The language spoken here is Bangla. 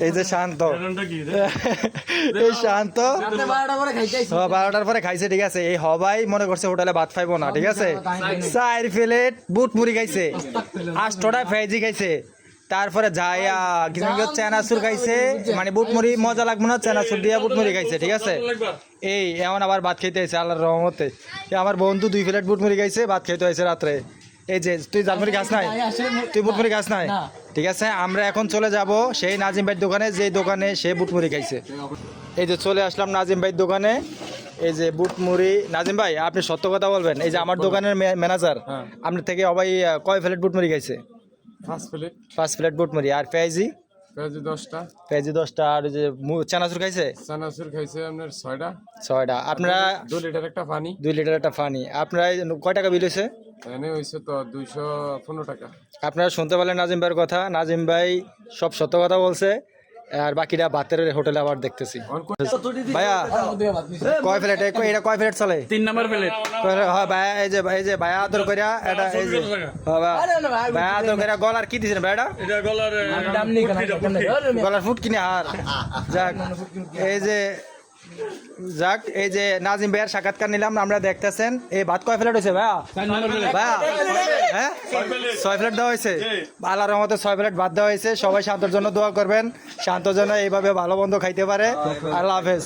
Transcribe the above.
এই যে শান্ত, এই শান্ত 12টার পরে খাইছে, ঠিক আছে। এই হবাই মনে করছে হোটেলে ভাত খাইবো না, ঠিক আছে। 4 প্লেট বুট মুড়ি খাইছে, 8টা ফেজি খাইছে, তারপরে যাইয়া কিছু চেনাচুর খাইছে, মানে বুট মুড়ি মজা লাগবে না, চেনাচুর দিয়া বুট মুড়ি খাইছে, ঠিক আছে। এই এমন আবার ভাত খাইতে হয়েছে আল্লাহর রহমতে। আমার বন্ধু 2 প্লেট বুট মুড়ি খাইছে, ভাত খাইতে হয়েছে রাত্রে। এই যে তুই জালমুড়ি খাস নাই, তুই বুটমুড়ি খাস নাই, ঠিক আছে। আমরা এখন চলে যাব সেই নাজিম ভাইয়ের দোকানে, যে দোকানে সে বুটমুড়ি খাইছে। এই যে চলে আসলাম নাজিম ভাইয়ের দোকানে। এই যে বুটমুড়ি, নাজিম ভাই আপনি সত্য কথা বলবেন, এই যে আমার দোকানের ম্যানেজার, আপনার থেকে সবাই কয় প্লেট বুটমুড়ি খাইছে? 5 প্লেট বুটমুড়ি। আর পেঁয়াজি? পেঁয়াজি 10টা। আর যে চানাচুর খাইছে? চানাচুর খাইছে আপনার 6টা। আপনারা 2 লিটার একটা পানি। 2 লিটার একটা পানি। আপনারা কয় টাকা বিল হয়েছে? এনে হয়েছে তো 215 টাকা। আপনারা শুনতে পারলেন নাজিম ভাইয়ের কথা। নাজিম ভাই সব সত্য কথা বলছে, আর বাকিটা ভাতের হোটেলে আবার দেখতেছি। ভাইয়া কয় প্লেট? এটা কয় প্লেট চলে? 3 নাম্বার প্লেট। হ্যাঁ ভাইয়া, এই যে ভাইয়া আদর করিয়া এটা, এই যে ভাইয়া আদর করিয়া গলার কি দিয়েছেন ভাই? এটা গলার ফুট কিনে। আর যাক, এই যে নাজিম ভাইয়ের সাক্ষাৎকার নিলাম, আমরা দেখতেছেন। এই ভাত কয় প্লেট হয়েছে ভাইয়া? ভাইয়া হ্যাঁ 6 প্লেট দেওয়া হয়েছে। আল্লাহর রহমতে 6 প্লেট ভাত দেওয়া হয়েছে। সবাই শান্তর জন্য দোয়া করবেন, শান্তর জন্য এইভাবে ভালো মন্দ খাইতে পারে। আল্লাহ হাফেজ।